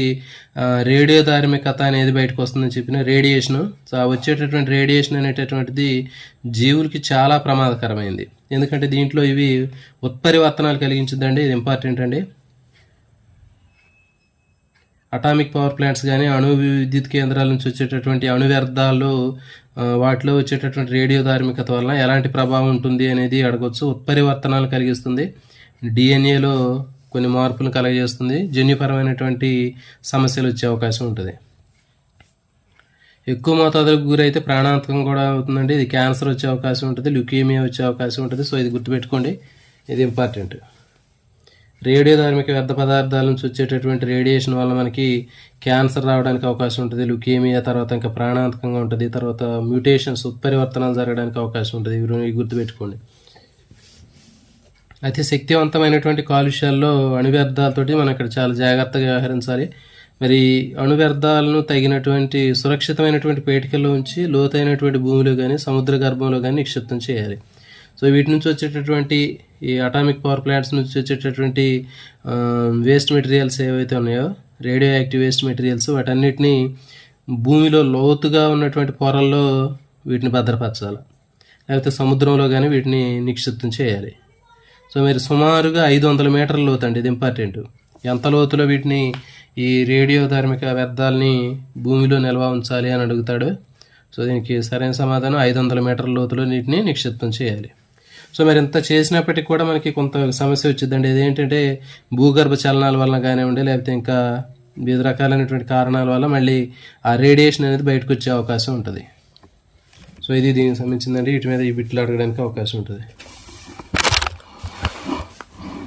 రేడియోధార్మికత అనేది బయటకు వస్తుందని చెప్పిన రేడియేషను. సో వచ్చేటటువంటి రేడియేషన్ అనేటటువంటిది జీవులకి చాలా ప్రమాదకరమైంది. ఎందుకంటే దీంట్లో ఇవి ఉత్పరివర్తనాలు కలిగించుద్దండి. ఇది ఇంపార్టెంట్ అండి. అటామిక్ పవర్ ప్లాంట్స్ కానీ విద్యుత్ కేంద్రాల నుంచి వచ్చేటటువంటి వ్యర్థాలు వాటిలో వచ్చేటటువంటి రేడియోధార్మికత వలన ఎలాంటి ప్రభావం ఉంటుంది అనేది అడగవచ్చు. ఉత్పరివర్తనాలు కలిగిస్తుంది, డిఎన్ఏలో కొన్ని మార్పులు కలగజేస్తుంది, జన్యుపరమైనటువంటి సమస్యలు వచ్చే అవకాశం ఉంటుంది. ఎక్కువ మోతాదులకు గురైతే ప్రాణాంతకం కూడా అవుతుందండి. ఇది క్యాన్సర్ వచ్చే అవకాశం ఉంటుంది, ల్యూకేమియా వచ్చే అవకాశం ఉంటుంది. సో ఇది గుర్తుపెట్టుకోండి, ఇది ఇంపార్టెంట్. రేడియోధార్మిక వ్యర్థ పదార్థాల నుంచి వచ్చేటటువంటి రేడియేషన్ వల్ల మనకి క్యాన్సర్ రావడానికి అవకాశం ఉంటుంది, లుకేమియా, తర్వాత ఇంకా ప్రాణాంతకంగా ఉంటుంది, తర్వాత మ్యూటేషన్స్ ఉత్పరివర్తనాలు జరగడానికి అవకాశం ఉంటుంది. ఇవి గుర్తుపెట్టుకోండి. అతి శక్తివంతమైనటువంటి కాలుష్యాల్లో అణువ్యర్థాలతోటి మనం ఇక్కడ చాలా జాగ్రత్తగా వ్యవహరించాలి. మరి అణువ్యర్థాలను తగినటువంటి సురక్షితమైనటువంటి పేటికల్లో ఉంచి లోతైనటువంటి భూమిలో కానీ సముద్ర గర్భంలో కానీ నిక్షిప్తం చేయాలి. సో వీటి నుంచి వచ్చేటటువంటి ఈ అటామిక్ పవర్ ప్లాంట్స్ నుంచి వచ్చేటటువంటి వేస్ట్ మెటీరియల్స్ ఏవైతే ఉన్నాయో, రేడియో యాక్టివ్ వేస్ట్ మెటీరియల్స్, వాటన్నిటిని భూమిలో లోతుగా ఉన్నటువంటి పొరల్లో వీటిని భద్రపరచాలి, లేకపోతే సముద్రంలో కానీ వీటిని నిక్షిప్తం చేయాలి. సో మీరు సుమారుగా 500 మీటర్ల లోతు అండి, ఇది ఇంపార్టెంట్. ఎంత లోతులో వీటిని ఈ రేడియోధార్మిక వ్యర్థాలని భూమిలో నిల్వ ఉంచాలి అని అడుగుతాడు. సో దీనికి సరైన సమాధానం 500 మీటర్ల లోతులో నీటిని నిక్షిప్తం చేయాలి. సో మరి ఇంత చేసినప్పటికీ కూడా మనకి కొంత సమస్య వచ్చిందండి. ఇదేంటంటే భూగర్భ చలనాల వల్ల కానివ్వండి, లేకపోతే ఇంకా వివిధ రకాలైనటువంటి కారణాల వల్ల మళ్ళీ ఆ రేడియేషన్ అనేది బయటకు వచ్చే అవకాశం ఉంటుంది. సో ఇది దీనికి సంబంధించిందండి. వీటి మీద ఈ బిట్లు అడగడానికి అవకాశం ఉంటుంది.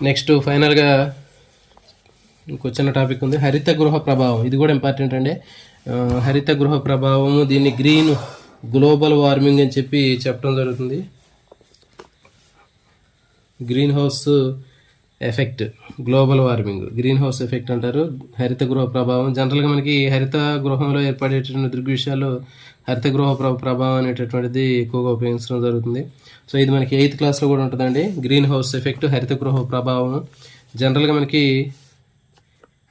నెక్స్ట్ ఫైనల్గా ఇంకొచ్చిన టాపిక్ ఉంది, హరిత గృహ ప్రభావం. ఇది కూడా ఇంపార్టెంట్ అండి. హరిత గృహ ప్రభావము, దీన్ని గ్లోబల్ వార్మింగ్ అని చెప్పి చెప్పడం జరుగుతుంది. Green house effect, global warming, green house effect అంటారు. హరిత గృహ ప్రభావం జనరల్గా మనకి హరిత గృహంలో ఏర్పడేటటువంటి దృగ్విషయాలు హరిత గృహ ప్రభావం అనేటటువంటిది ఎక్కువగా ఉపయోగించడం జరుగుతుంది. సో ఇది మనకి 8th క్లాస్లో కూడా ఉంటుందండి. గ్రీన్ హౌస్ ఎఫెక్ట్, హరిత గృహ ప్రభావం. జనరల్గా మనకి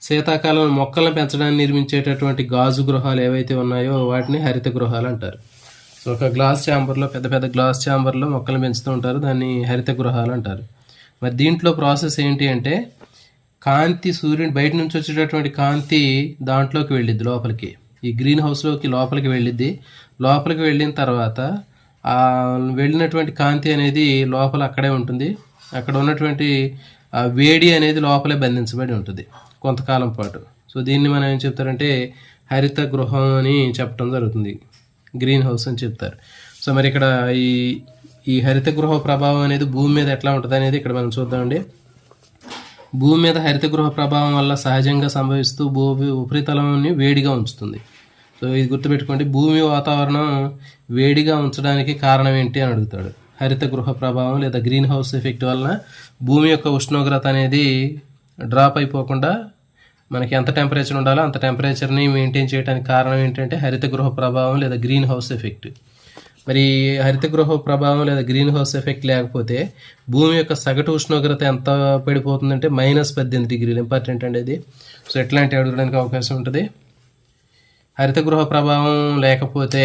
శీతాకాలం మొక్కలను పెంచడానికి నిర్మించేటటువంటి గాజు గృహాలు ఏవైతే ఉన్నాయో వాటిని హరిత గృహాలు అంటారు. సో ఒక గ్లాస్ ఛాంబర్లో, పెద్ద పెద్ద గ్లాస్ ఛాంబర్లో మొక్కలు పెంచుతూ ఉంటారు, దాన్ని హరిత గృహాలు అంటారు. మరి దీంట్లో ప్రాసెస్ ఏంటి అంటే, కాంతి, సూర్యుని బయట నుంచి వచ్చేటటువంటి కాంతి దాంట్లోకి వెళ్ళిద్ది లోపలికి, ఈ గ్రీన్ హౌస్లోకి లోపలికి వెళ్ళిద్ది. లోపలికి వెళ్ళిన తర్వాత ఆ వెళ్ళినటువంటి కాంతి అనేది లోపల అక్కడే ఉంటుంది. అక్కడ ఉన్నటువంటి ఆ వేడి అనేది లోపలే బంధించబడి ఉంటుంది కొంతకాలం పాటు. సో దీన్ని మనం ఏం చెప్తారంటే హరిత గృహం అని చెప్పడం జరుగుతుంది, గ్రీన్ హౌస్ అని చెప్తారు. సో మరి ఇక్కడ ఈ హరిత గృహ ప్రభావం అనేది భూమి మీద ఎట్లా ఉంటుంది అనేది ఇక్కడ మనం చూద్దామండి. భూమి మీద హరిత గృహ ప్రభావం వల్ల సహజంగా సంభవిస్తూ భూమి ఉపరితలాన్ని వేడిగా ఉంచుతుంది. సో ఇది గుర్తుపెట్టుకోండి, భూమి వాతావరణం వేడిగా ఉంచడానికి కారణం ఏంటి అని అడుగుతాడు. హరిత గృహ ప్రభావం లేదా గ్రీన్ హౌస్ ఎఫెక్ట్ వలన భూమి యొక్క ఉష్ణోగ్రత అనేది డ్రాప్ అయిపోకుండా మనకి ఎంత టెంపరేచర్ ఉండాలో అంత టెంపరేచర్ని మెయింటైన్ చేయడానికి కారణం ఏంటంటే హరిత గృహ ప్రభావం లేదా గ్రీన్ హౌస్ ఎఫెక్ట్. మరి హరిత గృహ ప్రభావం లేదా గ్రీన్ హౌస్ ఎఫెక్ట్ లేకపోతే భూమి యొక్క సగటు ఉష్ణోగ్రత ఎంత పడిపోతుందంటే -18 డిగ్రీలు. ఇంపార్టెంట్ అండి ఇది. సో ఎట్లాంటి అడగడానికి అవకాశం ఉంటుంది. హరిత గృహ ప్రభావం లేకపోతే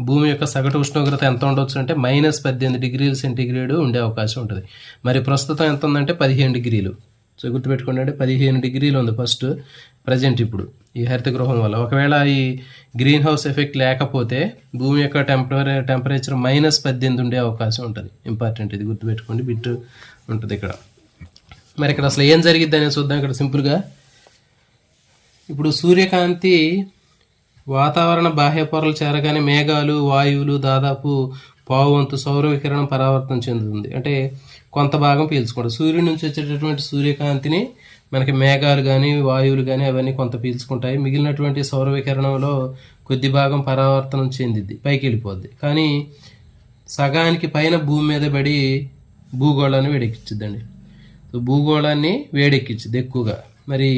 భూమి యొక్క సగటు ఉష్ణోగ్రత ఎంత ఉండొచ్చు అంటే -18 డిగ్రీల సెంటీగ్రేడ్ ఉండే అవకాశం ఉంటుంది. మరి ప్రస్తుతం ఎంత ఉందంటే 15 డిగ్రీలు. సో గుర్తుపెట్టుకోండి, అంటే 15 డిగ్రీలు ఉంది ఫస్ట్ ప్రజెంట్ ఇప్పుడు ఈ హరిత గృహం వల్ల. ఒకవేళ ఈ గ్రీన్ హౌస్ ఎఫెక్ట్ లేకపోతే భూమి యొక్క టెంపరేచర్ -18 ఉండే అవకాశం ఉంటుంది. ఇంపార్టెంట్, ఇది గుర్తుపెట్టుకోండి, బిట్ ఉంటుంది ఇక్కడ. మరి ఇక్కడ అసలు ఏం జరిగిద్ది అనేది చూద్దాం. ఇక్కడ సింపుల్గా ఇప్పుడు సూర్యకాంతి వాతావరణ బాహ్య పొరలు చేరగానే మేఘాలు, వాయువులు దాదాపు పావువంతు సౌర వికిరణం పరావర్తనం చెందుతుంది. అంటే కొంత భాగం పీల్చుకుంటారు. సూర్యుడి నుంచి వచ్చేటటువంటి సూర్యకాంతిని మనకి మేఘాలు కానీ వాయువులు కానీ అవన్నీ కొంత పీల్చుకుంటాయి. మిగిలినటువంటి సౌర వికిరణంలో కొద్ది భాగం పరావర్తనం చెందిద్ది, పైకి వెళ్ళిపోద్ది. కానీ సగానికి పైన భూమి మీద పడి భూగోళాన్ని వేడెక్కించిద్దండి. సో భూగోళాన్ని వేడెక్కించిద్ది ఎక్కువగా. మరి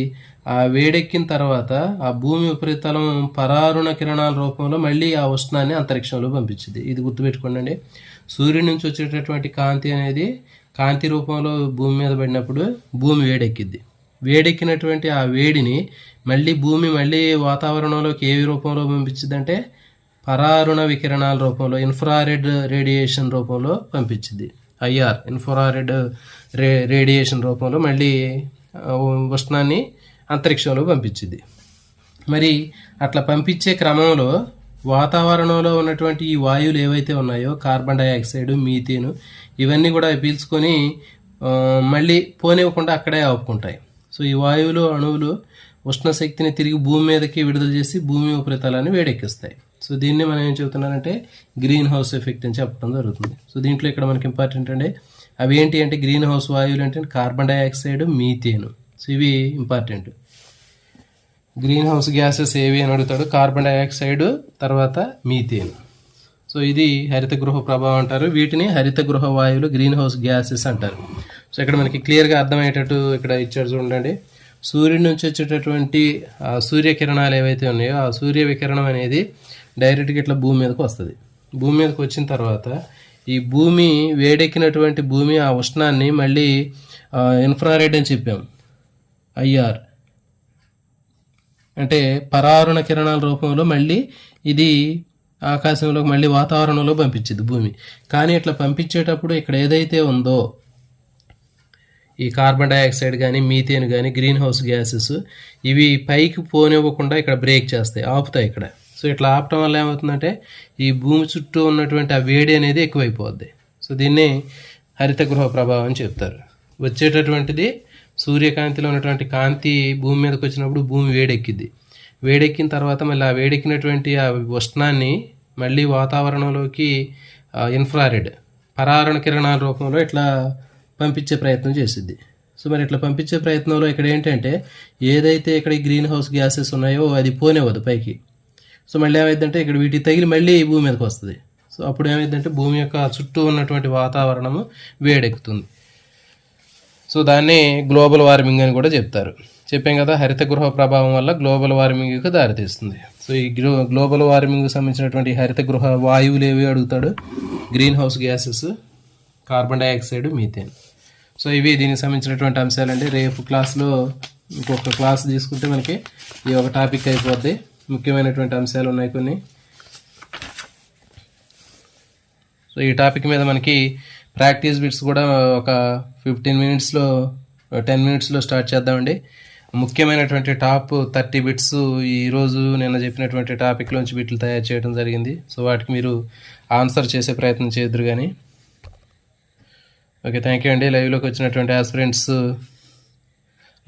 ఆ వేడెక్కిన తర్వాత ఆ భూమి ఉపరితలం పరారుణ కిరణాల రూపంలో మళ్ళీ ఆ ఉష్ణాన్ని అంతరిక్షంలో పంపించింది. ఇది గుర్తుపెట్టుకోండి. సూర్యుడి నుంచి వచ్చేటటువంటి కాంతి అనేది కాంతి రూపంలో భూమి మీద పడినప్పుడు భూమి వేడెక్కిద్ది. వేడెక్కినటువంటి ఆ వేడిని భూమి మళ్ళీ వాతావరణంలోకి ఏ రూపంలో పంపించింది అంటే పరారుణ వికిరణాల రూపంలో, ఇన్ఫ్రారెడ్ రేడియేషన్ రూపంలో పంపించింది. IR ఇన్ఫ్రారెడ్ రేడియేషన్ రూపంలో మళ్ళీ ఉష్ణాన్ని అంతరిక్షంలో పంపించింది. మరి అట్లా పంపించే క్రమంలో వాతావరణంలో ఉన్నటువంటి ఈ వాయువులు ఏవైతే ఉన్నాయో కార్బన్ డైఆక్సైడ్, మీథేన్, ఇవన్నీ కూడా పీల్చుకొని మళ్ళీ పోనివ్వకుండా అక్కడే ఆపుకుంటాయి. సో ఈ వాయువులు అణువులు ఉష్ణశక్తిని తిరిగి భూమి మీదకి విడుదల చేసి భూమి ఉపరితలాన్ని వేడెక్కిస్తాయి. సో దీన్ని మనం ఏం చెబుతున్నానంటే గ్రీన్ హౌస్ ఎఫెక్ట్ అని చెప్పడం జరుగుతుంది. సో దీంట్లో ఇక్కడ మనకి ఇంపార్టెంట్ అండి, అవి ఏంటి అంటే గ్రీన్ హౌస్ వాయువులు అంటే కార్బన్ డైఆక్సైడ్, మీథేన్. సో ఇవి ఇంపార్టెంట్. గ్రీన్ హౌస్ గ్యాసెస్ ఏవి అని అడుగుతాడు, కార్బన్ డైఆక్సైడ్, తర్వాత మీథేన్. సో ఇది హరిత గృహ ప్రభావం అంటారు. వీటిని హరిత గృహ వాయువులు, గ్రీన్ హౌస్ గ్యాసెస్ అంటారు. సో ఇక్కడ మనకి క్లియర్గా అర్థమయ్యేటట్టు ఇక్కడ ఇచ్చారు చూడండి. సూర్యుడి నుంచి వచ్చేటటువంటి సూర్యకిరణాలు ఏవైతే ఉన్నాయో ఆ సూర్య వికిరణం అనేది డైరెక్ట్గా ఇట్లా భూమి మీదకి వస్తుంది. భూమి మీదకి వచ్చిన తర్వాత ఈ భూమి వేడెక్కినటువంటి భూమి ఆ ఉష్ణాన్ని మళ్ళీ ఇన్ఫ్రారెడ్ అని చెప్పాం, IR అంటే పరారుణ కిరణాల రూపంలో మళ్ళీ ఇది ఆకాశంలోకి మళ్ళీ వాతావరణంలో పంపించింది భూమి. కానీ ఇట్లా పంపించేటప్పుడు ఇక్కడ ఏదైతే ఉందో ఈ కార్బన్ డైఆక్సైడ్ కానీ మీథేన్ కానీ గ్రీన్ హౌస్ గ్యాసెస్ ఇవి పైకి పోనివ్వకుండా ఇక్కడ బ్రేక్ చేస్తాయి, ఆపుతాయి ఇక్కడ. సో ఇట్లా ఆపటం వల్ల ఏమవుతుందంటే ఈ భూమి చుట్టూ ఉన్నటువంటి ఆ వేడి అనేది ఎక్కువైపోద్ది. సో దీన్ని హరిత గృహ ప్రభావం అని చెప్తారు. వచ్చేటటువంటిది సూర్యకాంతిలో ఉన్నటువంటి కాంతి భూమి మీదకి వచ్చినప్పుడు భూమి వేడెక్కిద్ది. వేడెక్కిన తర్వాత మళ్ళీ ఆ వేడెక్కినటువంటి ఆ ఉష్ణాన్ని మళ్ళీ వాతావరణంలోకి ఇన్ఫ్రారెడ్ పరారుణ కిరణాల రూపంలో ఇట్లా పంపించే ప్రయత్నం చేసిద్ది. సో మరి ఇట్లా పంపించే ప్రయత్నంలో ఇక్కడ ఏంటంటే ఏదైతే ఇక్కడ గ్రీన్ హౌస్ గ్యాసెస్ ఉన్నాయో అది పోనివ్వదు పైకి. సో మళ్ళీ ఏమైందంటే ఇక్కడ వీటికి తగిలి మళ్ళీ భూమి మీదకి వస్తుంది. సో అప్పుడు ఏమైందంటే భూమి యొక్క చుట్టూ ఉన్నటువంటి వాతావరణము వేడెక్కుతుంది. సో దాన్ని గ్లోబల్ వార్మింగ్ అని కూడా చెప్తారు. చెప్పాం కదా, హరిత గృహ ప్రభావం వల్ల గ్లోబల్ వార్మింగ్కి దారితీస్తుంది. సో ఈ గ్లోబల్ వార్మింగ్కి సంబంధించినటువంటి హరిత గృహ వాయువులు ఏవి అడుగుతాడు, green house gases, carbon dioxide, methane. So ఇవి దీనికి సంబంధించినటువంటి అంశాలండి. రేపు క్లాస్లో ఇంకొక క్లాస్ తీసుకుంటే మనకి ఈ ఒక టాపిక్ అయిపోద్ది. ముఖ్యమైనటువంటి అంశాలు ఉన్నాయి కొన్ని. సో ఈ టాపిక్ మీద మనకి ప్రాక్టీస్ బిట్స్ కూడా ఒక 15 మినిట్స్లో 10 మినిట్స్లో స్టార్ట్ చేద్దామండి. ముఖ్యమైనటువంటి టాప్ 30 బిట్స్ ఈరోజు నిన్న చెప్పినటువంటి టాపిక్లోంచి బిట్లు తయారు చేయడం జరిగింది. సో వాటికి మీరు ఆన్సర్ చేసే ప్రయత్నం చేద్దరు కానీ. ఓకే, థ్యాంక్ యూ అండి. లైవ్లోకి వచ్చినటువంటి ఆస్పిరెంట్స్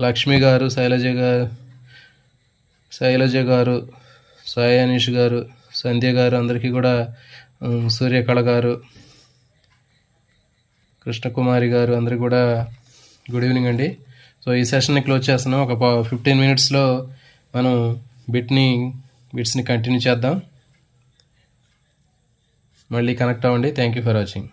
లక్ష్మి గారు, శైలజ గారు, సాయి అనీష్ గారు, సంధ్య గారు, అందరికీ కూడా సూర్యకళ గారు, కృష్ణకుమారి గారు, అందరికీ కూడా గుడ్ ఈవినింగ్ అండి. సో ఈ సెషన్ని క్లోజ్ చేస్తున్నాం. ఒక 15 మినిట్స్లో మనం బిట్స్ని కంటిన్యూ చేద్దాం. మళ్ళీ కనెక్ట్ అవ్వండి. Thank you for watching.